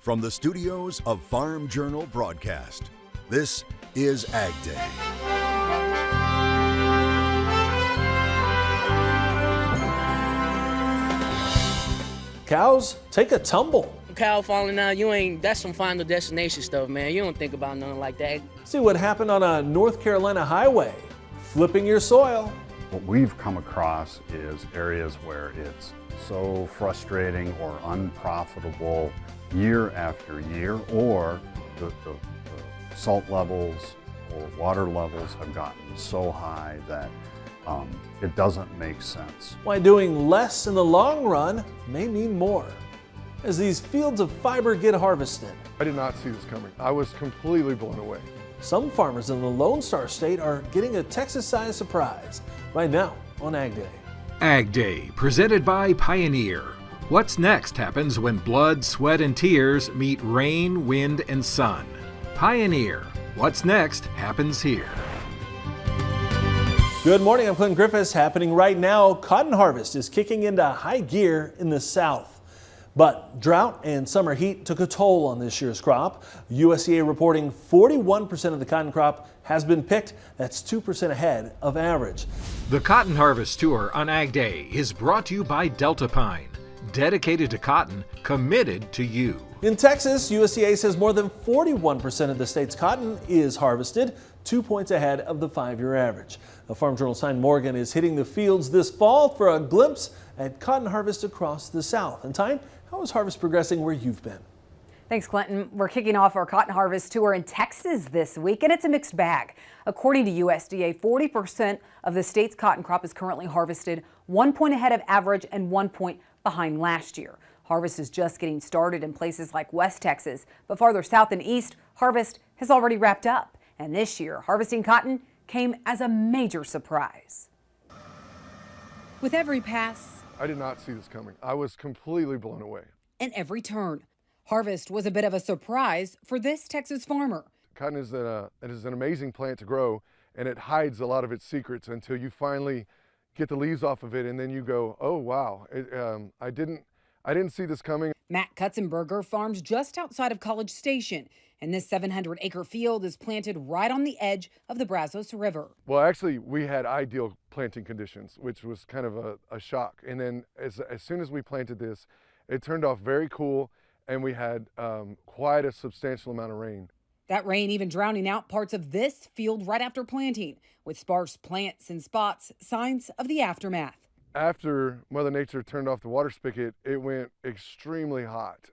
From the studios of Farm Journal Broadcast, this is AgDay. Cows take a tumble. Cow falling out, that's some final destination stuff, man. You don't think about nothing like that. See what happened on a North Carolina highway, flipping your soil. What we've come across is areas where it's so frustrating or unprofitable year after year, or the salt levels or water levels have gotten so high that it doesn't make sense. Why doing less in the long run may mean more. As these fields of fiber get harvested, I did not see this coming. I was completely blown away. some farmers in the Lone Star State are getting a Texas-sized surprise. Right now on AgDay. AgDay, presented by Pioneer. What's next happens when blood, sweat, and tears meet rain, wind, and sun. Pioneer. What's next happens here. Good morning, I'm Clint Griffiths. Happening right now, cotton harvest is kicking into high gear in the south. But drought and summer heat took a toll on this year's crop. USDA reporting 41% of the cotton crop has been picked. That's 2% ahead of average. The Cotton Harvest Tour on AgDay is brought to you by Delta Pine. Dedicated to cotton, committed to you. In Texas, USDA says more than 41% of the state's cotton is harvested, 2 points ahead of the 5-year average. The Farm Journal sign Morgan is hitting the fields this fall for a glimpse at cotton harvest across the south. And Tyne, how is harvest progressing where you've been? Thanks, Clinton. We're kicking off our cotton harvest tour in Texas this week, and it's a mixed bag. According to USDA, 40% of the state's cotton crop is currently harvested, 1 point ahead of average and 1 point behind last year. Harvest is just getting started in places like West Texas, but farther south and east, harvest has already wrapped up. And this year, harvesting cotton came as a major surprise. With every pass, I did not see this coming. I was completely blown away. and every turn, harvest was a bit of a surprise for this Texas farmer. Cotton is an amazing plant to grow, and it hides a lot of its secrets until you finally get the leaves off of it, and then you go, oh wow, I didn't see this coming. Matt Kutzenberger farms just outside of College Station, and this 700-acre field is planted right on the edge of the Brazos River. Well, actually, we had ideal planting conditions, which was kind of a shock. And then as soon as we planted this, it turned off very cool, and we had quite a substantial amount of rain. That rain even drowning out parts of this field right after planting, with sparse plants and spots, signs of the aftermath. After Mother Nature turned off the water spigot, it went extremely hot.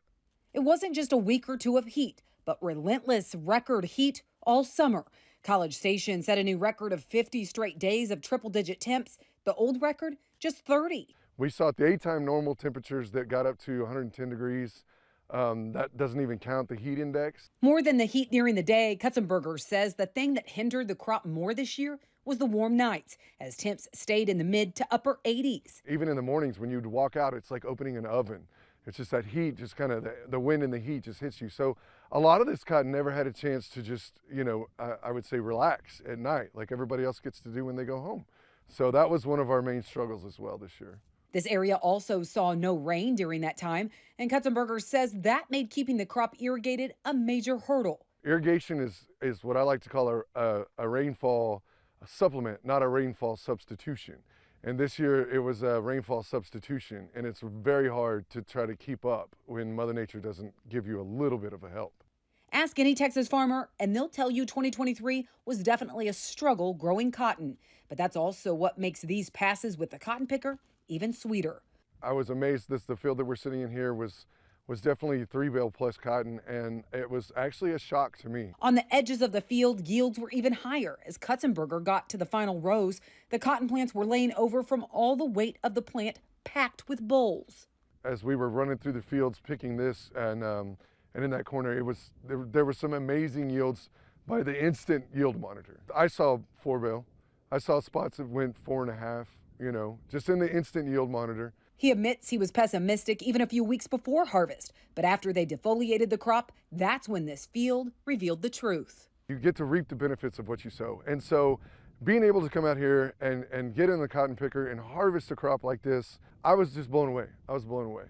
It wasn't just a week or two of heat, but relentless record heat all summer. College Station set a new record of 50 straight days of triple-digit temps. The old record, just 30. We saw daytime normal temperatures that got up to 110 degrees. That doesn't even count the heat index. More than the heat during the day, Kutzenberger says the thing that hindered the crop more this year was the warm nights, as temps stayed in the mid to upper 80s. Even in the mornings when you'd walk out, it's like opening an oven. It's just that heat, just kind of the wind and the heat just hits you. So a lot of this cotton never had a chance to just, I would say relax at night like everybody else gets to do when they go home. So that was one of our main struggles as well this year. This area also saw no rain during that time, and Kutzenberger says that made keeping the crop irrigated a major hurdle. Irrigation is what I like to call a rainfall supplement, not a rainfall substitution. And this year it was a rainfall substitution, and it's very hard to try to keep up when Mother Nature doesn't give you a little bit of a help. Ask any Texas farmer, and they'll tell you 2023 was definitely a struggle growing cotton. But that's also what makes these passes with the cotton picker even sweeter. I was amazed that the field that we're sitting in here was definitely 3-bale plus cotton, and it was actually a shock to me. On the edges of the field, yields were even higher. As Kutzenberger got to the final rows, the cotton plants were laying over from all the weight of the plant packed with bolls. As we were running through the fields picking this, and in that corner, there were some amazing yields by the instant yield monitor. I saw 4-bale. I saw spots that went 4.5, just in the instant yield monitor. He admits he was pessimistic even a few weeks before harvest, but after they defoliated the crop, that's when this field revealed the truth. You get to reap the benefits of what you sow. And so being able to come out here and get in the cotton picker and harvest a crop like this, I was just blown away. I was blown away.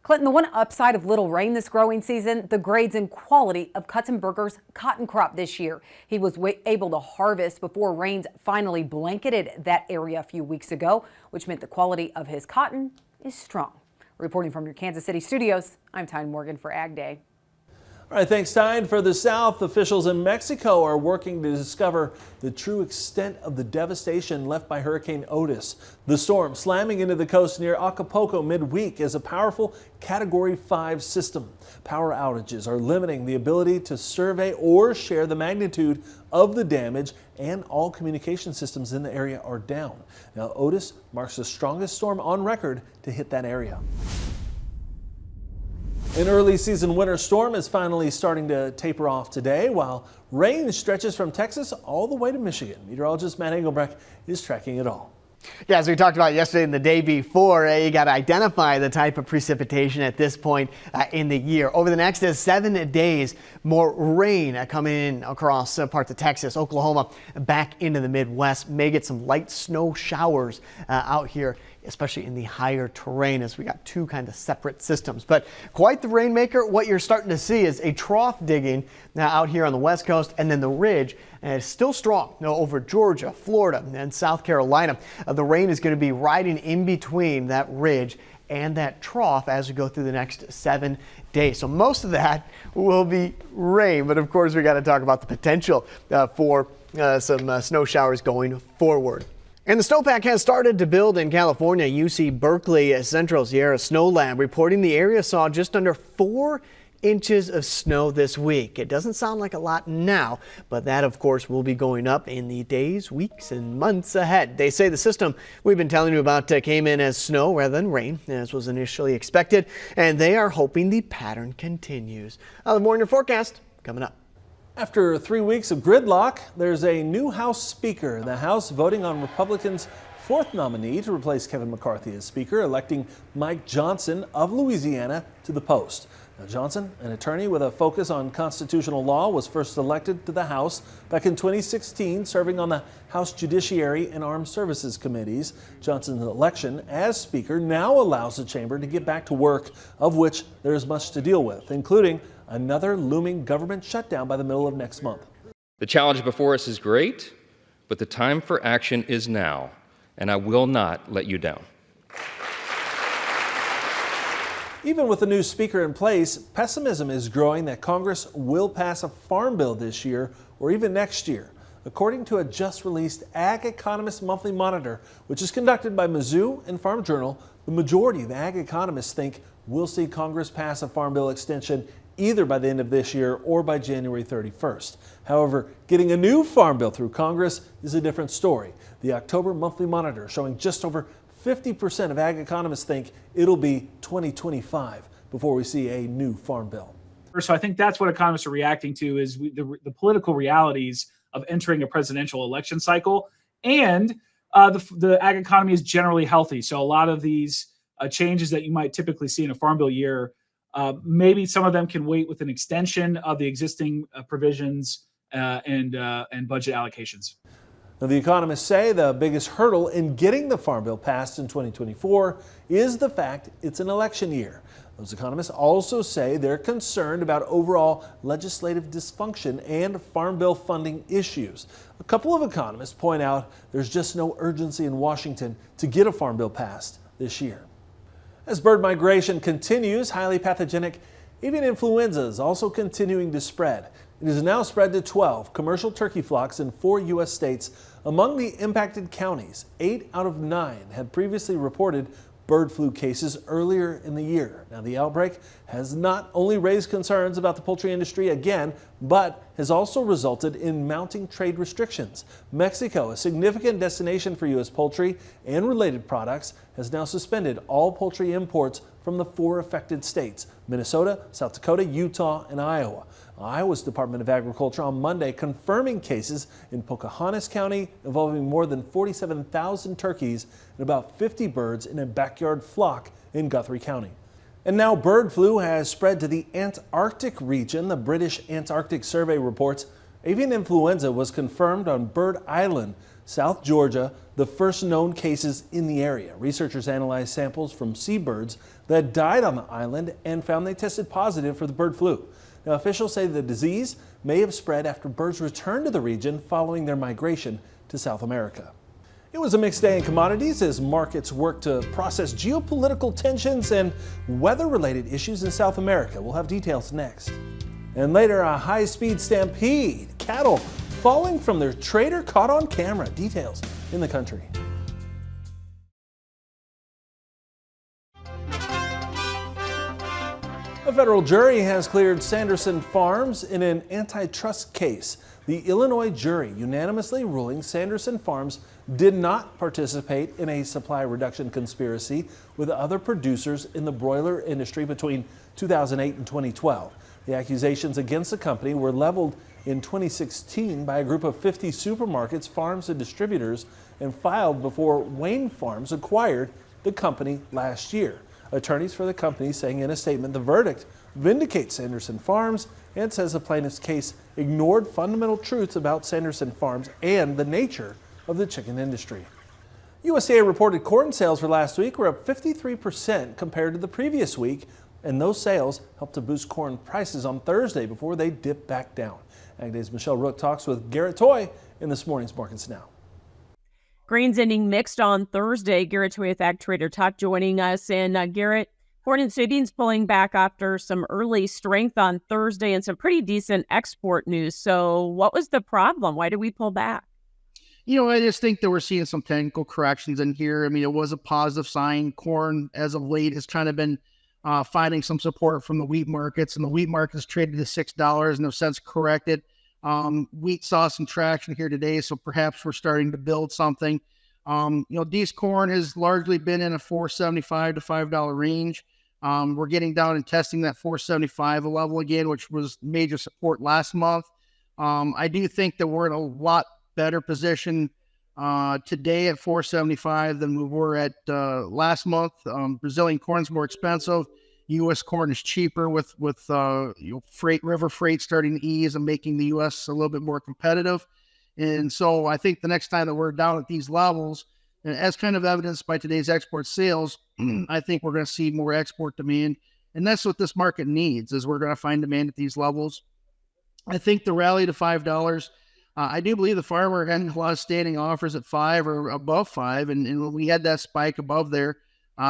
Clinton, the one upside of little rain this growing season, the grades and quality of Kutzenberger's cotton crop this year. He was able to harvest before rains finally blanketed that area a few weeks ago, which meant the quality of his cotton is strong. Reporting from your Kansas City studios, I'm Tyne Morgan for AgDay. All right, thanks, Tyne. For the South, officials in Mexico are working to discover the true extent of the devastation left by Hurricane Otis. The storm slamming into the coast near Acapulco midweek as a powerful Category 5 system. Power outages are limiting the ability to survey or share the magnitude of the damage, and all communication systems in the area are down. Now, Otis marks the strongest storm on record to hit that area. An early season winter storm is finally starting to taper off today, while rain stretches from Texas all the way to Michigan. Meteorologist Matt Engelbrecht is tracking it all. Yeah, as we talked about yesterday and the day before, you got to identify the type of precipitation at this point in the year. Over the next 7 days, more rain coming in across parts of Texas, Oklahoma, back into the Midwest. May get some light snow showers out here, especially in the higher terrain, as we got two kind of separate systems. But quite the rainmaker. What you're starting to see is a trough digging now out here on the West Coast, and then the ridge is still strong over Georgia, Florida, and South Carolina. The rain is going to be riding in between that ridge and that trough as we go through the next 7 days. So most of that will be rain, but of course we got to talk about the potential for some snow showers going forward. And the snowpack has started to build in California. UC Berkeley Central Sierra Snow Lab reporting the area saw just under 4 inches of snow this week. It doesn't sound like a lot now, but that of course will be going up in the days, weeks, and months ahead. They say the system we've been telling you about came in as snow rather than rain, as was initially expected, and they are hoping the pattern continues. The morning forecast coming up. After 3 weeks of gridlock, there's a new House Speaker. The House voting on Republicans' 4th nominee to replace Kevin McCarthy as Speaker, electing Mike Johnson of Louisiana to the post. Now, Johnson, an attorney with a focus on constitutional law, was first elected to the House back in 2016, serving on the House Judiciary and Armed Services Committees. Johnson's election as Speaker now allows the chamber to get back to work, of which there is much to deal with, including another looming government shutdown by the middle of next month. The challenge before us is great, but the time for action is now, and I will not let you down. Even with the new speaker in place, pessimism is growing that Congress will pass a farm bill this year or even next year. According to a just-released Ag Economist Monthly Monitor, which is conducted by Mizzou and Farm Journal, the majority of ag economists think we'll see Congress pass a farm bill extension either by the end of this year or by January 31st. However, getting a new farm bill through Congress is a different story. The October Monthly Monitor showing just over 50% of ag economists think it'll be 2025 before we see a new farm bill. So I think that's what economists are reacting to is the political realities of entering a presidential election cycle. And the ag economy is generally healthy. So a lot of these changes that you might typically see in a farm bill year, maybe some of them can wait with an extension of the existing provisions and budget allocations. Now, the economists say the biggest hurdle in getting the farm bill passed in 2024 is the fact it's an election year. Those economists also say they're concerned about overall legislative dysfunction and farm bill funding issues. A couple of economists point out there's just no urgency in Washington to get a farm bill passed this year. As bird migration continues, highly pathogenic avian influenza is also continuing to spread. It has now spread to 12 commercial turkey flocks in 4 U.S. states. Among the impacted counties, 8 out of 9 had previously reported bird flu cases earlier in the year. Now, the outbreak has not only raised concerns about the poultry industry again, but has also resulted in mounting trade restrictions. Mexico, a significant destination for U.S. poultry and related products, has now suspended all poultry imports from the 4 affected states: Minnesota, South Dakota, Utah, and Iowa. Iowa's Department of Agriculture on Monday confirming cases in Pocahontas County involving more than 47,000 turkeys and about 50 birds in a backyard flock in Guthrie County. And now bird flu has spread to the Antarctic region. The British Antarctic Survey reports avian influenza was confirmed on Bird Island. South Georgia, the first known cases in the area. Researchers analyzed samples from seabirds that died on the island and found they tested positive for the bird flu. Now, officials say the disease may have spread after birds returned to the region following their migration to South America. It was a mixed day in commodities as markets worked to process geopolitical tensions and weather-related issues in South America. We'll have details next. And later, a high-speed stampede. Cattle falling from their trailer caught on camera. Details in the country. A federal jury has cleared Sanderson Farms in an antitrust case. The Illinois jury unanimously ruling Sanderson Farms did not participate in a supply reduction conspiracy with other producers in the broiler industry between 2008 and 2012. The accusations against the company were leveled in 2016 by a group of 50 supermarkets, farms, and distributors and filed before Wayne Farms acquired the company last year. Attorneys for the company saying in a statement the verdict vindicates Sanderson Farms and says the plaintiff's case ignored fundamental truths about Sanderson Farms and the nature of the chicken industry. USDA reported corn sales for last week were up 53% compared to the previous week, and those sales helped to boost corn prices on Thursday before they dipped back down. AgDay's Michelle Rook talks with Garrett Toy in this morning's Markets Now. Grains ending mixed on Thursday. Garrett Toy with Ag Trader Talk joining us. And Garrett, corn and soybeans pulling back after some early strength on Thursday and some pretty decent export news. So what was the problem? Why did we pull back? I just think that we're seeing some technical corrections in here. I mean, it was a positive sign. Corn, as of late, has kind of been finding some support from the wheat markets, and the wheat markets traded to $6 and have since corrected. Wheat saw some traction here today, so perhaps we're starting to build something. These corn has largely been in a $4.75 to $5 range. We're getting down and testing that $4.75 level again, which was major support last month. I do think that we're in a lot better position today at $4.75 than we were at last month. Brazilian corn's more expensive. U.S. corn is cheaper with river freight starting to ease and making the U.S. a little bit more competitive. And so I think the next time that we're down at these levels, and as kind of evidenced by today's export sales, I think we're going to see more export demand. And that's what this market needs, is we're going to find demand at these levels. I think the rally to $5, I do believe the farmer had a lot of standing offers at $5 or above $5. And when we had that spike above there,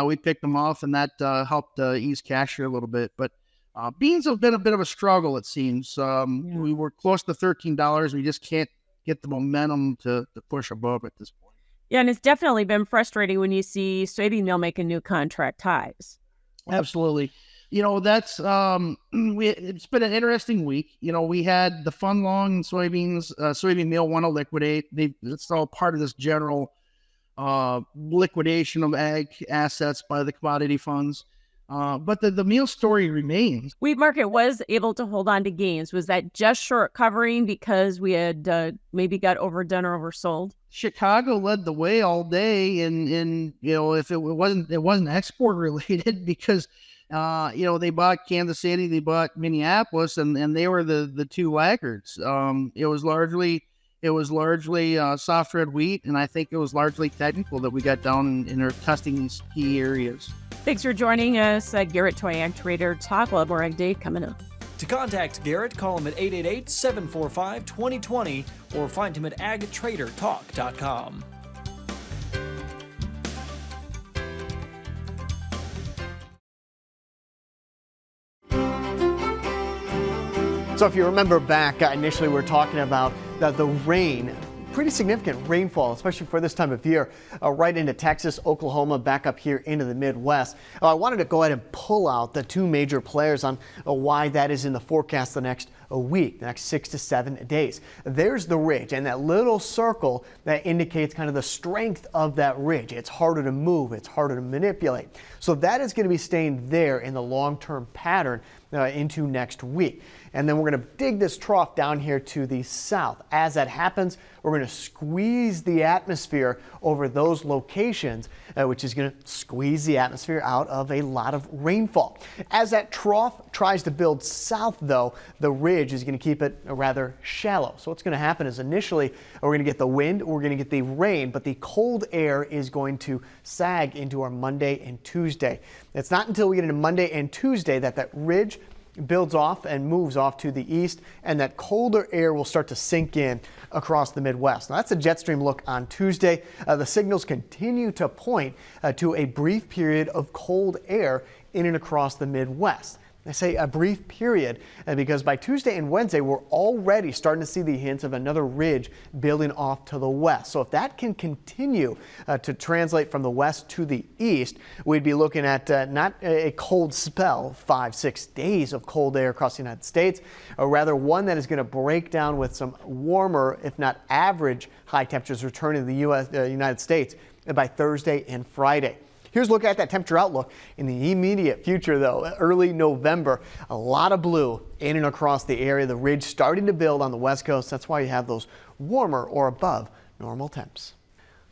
we picked them off, and that helped ease cash here a little bit. But beans have been a bit of a struggle, it seems. We were close to $13. We just can't get the momentum to push above at this point. Yeah, and it's definitely been frustrating when you see soybean meal making new contract highs. Absolutely. That's it's been an interesting week. We had the fund long soybeans, soybean meal want to liquidate. It's all part of this general liquidation of ag assets by the commodity funds. But the meal story remains. Wheat market was able to hold on to gains. Was that just short covering because we had maybe got overdone or oversold? Chicago led the way all day, and if it wasn't export related because they bought Kansas City, they bought Minneapolis, and they were the two laggards. It was largely soft red wheat, and I think it was largely technical that we got down in our testing these key areas. Thanks for joining us, Garrett Toy, Ag Trader Talk. We'll have more AgDay coming up. To contact Garrett, call him at 888-745-2020 or find him at agtradertalk.com. So if you remember back, initially we were talking about the rain, pretty significant rainfall, especially for this time of year, right into Texas, Oklahoma, back up here into the Midwest. I wanted to go ahead and pull out the two major players on why that is in the forecast the next week, the next 6 to 7 days. There's the ridge, and that little circle that indicates kind of the strength of that ridge. It's harder to move, it's harder to manipulate. So that is going to be staying there in the long-term pattern into next week. And then we're going to dig this trough down here to the south. As that happens, we're going to squeeze the atmosphere over those locations, which is going to squeeze the atmosphere out of a lot of rainfall. As that trough tries to build south, though, the ridge is going to keep it rather shallow. So what's going to happen is initially we're going to get the wind, we're going to get the rain, but the cold air is going to sag into our Monday and Tuesday. It's not until we get into Monday and Tuesday that ridge builds off and moves off to the east, and that colder air will start to sink in across the Midwest. Now, that's a jet stream look on Tuesday. The signals continue to point to a brief period of cold air in and across the Midwest. I say a brief period because by Tuesday and Wednesday, we're already starting to see the hints of another ridge building off to the west. So if that can continue to translate from the west to the east, we'd be looking at not a cold spell, 5-6 days of cold air across the United States, or rather one that is going to break down with some warmer, if not average, high temperatures returning to the United States by Thursday and Friday. Here's a look at that temperature outlook in the immediate future, though. Early November, a lot of blue in and across the area. The ridge starting to build on the west coast. That's why you have those warmer or above normal temps.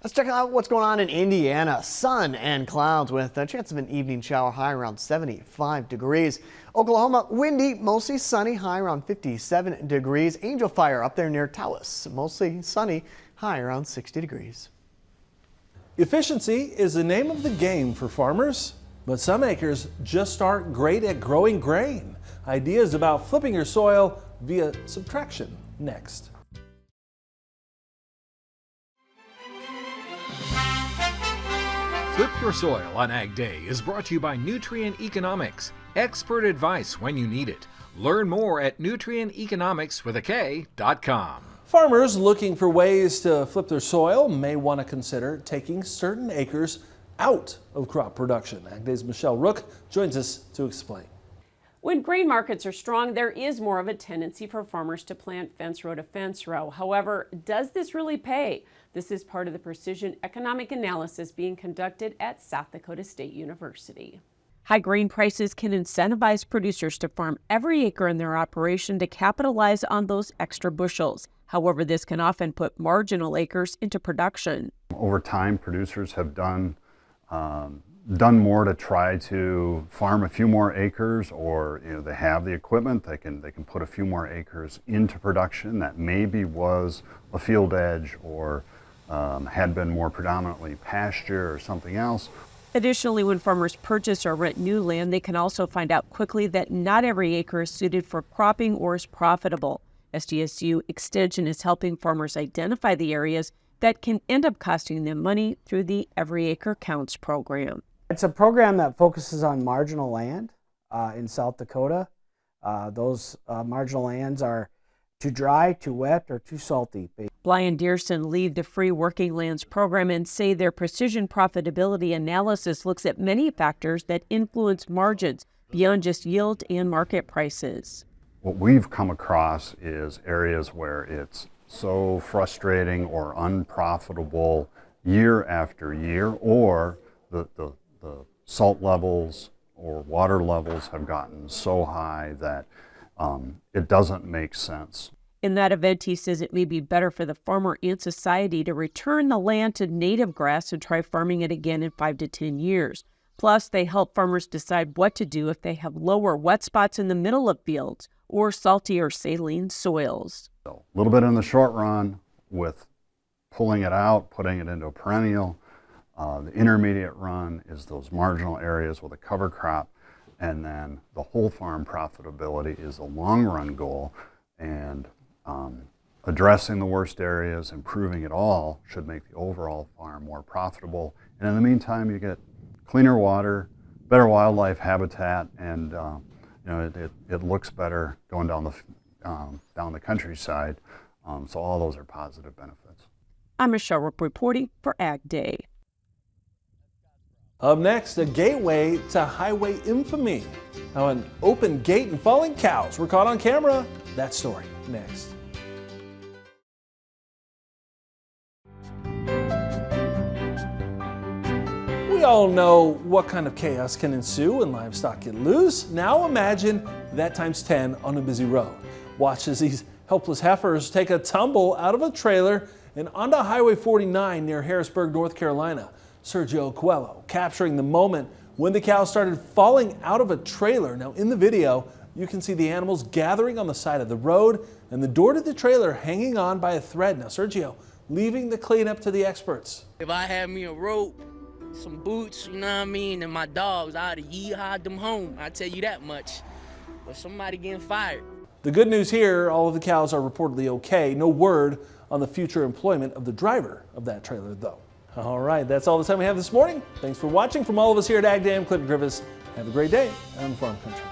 Let's check out what's going on in Indiana. Sun and clouds with a chance of an evening shower, high around 75 degrees. Oklahoma, windy, mostly sunny, high around 57 degrees. Angel Fire up there near Taos, mostly sunny, high around 60 degrees. Efficiency is the name of the game for farmers, but some acres just aren't great at growing grain. Ideas about flipping your soil via subtraction next. Flip Your Soil on Ag Day is brought to you by Nutrient Economics. Expert advice when you need it. Learn more at nutrieneconomics.com. Farmers looking for ways to flip their soil may want to consider taking certain acres out of crop production. AgDay's Michelle Rook joins us to explain. When grain markets are strong, there is more of a tendency for farmers to plant fence row to fence row. However, does this really pay? This is part of the precision economic analysis being conducted at South Dakota State University. High grain prices can incentivize producers to farm every acre in their operation to capitalize on those extra bushels. However, this can often put marginal acres into production. Over time, producers have done more to try to farm a few more acres, or they have the equipment, they can put a few more acres into production that maybe was a field edge or had been more predominantly pasture or something else. Additionally, when farmers purchase or rent new land, they can also find out quickly that not every acre is suited for cropping or is profitable. SDSU Extension is helping farmers identify the areas that can end up costing them money through the Every Acre Counts program. It's a program that focuses on marginal land in South Dakota. Those marginal lands are too dry, too wet, or too salty. Bly and Dearson lead the Free Working Lands program and say their precision profitability analysis looks at many factors that influence margins beyond just yield and market prices. What we've come across is areas where it's so frustrating or unprofitable year after year, or the salt levels or water levels have gotten so high that it doesn't make sense. In that event, he says it may be better for the farmer and society to return the land to native grass and try farming it again in 5 to 10 years. Plus, they help farmers decide what to do if they have lower wet spots in the middle of fields or salty or saline soils. So, a little bit in the short run with pulling it out, putting it into a perennial. The intermediate run is those marginal areas with a cover crop, and then the whole farm profitability is a long run goal, and addressing the worst areas, improving it all should make the overall farm more profitable. And in the meantime, you get cleaner water, better wildlife habitat, and it looks better going down the countryside. So all those are positive benefits. I'm Michelle Rupp reporting for Ag Day. Up next, a gateway to highway infamy. How an open gate and falling cows were caught on camera. That story next. We all know what kind of chaos can ensue when livestock get loose. Now imagine that times 10 on a busy road. Watch as these helpless heifers take a tumble out of a trailer and onto Highway 49 near Harrisburg, North Carolina. Sergio Coelho capturing the moment when the cows started falling out of a trailer. Now in the video, you can see the animals gathering on the side of the road and the door to the trailer hanging on by a thread. Now Sergio, leaving the cleanup to the experts. If I had me a rope, some boots, you know what I mean, and my dogs, I'd have yeehawed them home. I tell you that much. But somebody getting fired. The good news here, all of the cows are reportedly okay. No word on the future employment of the driver of that trailer, though. All right, that's all the time we have this morning. Thanks for watching. From all of us here at AgDay, I'm Clinton Griffiths. Have a great day on Farm Country.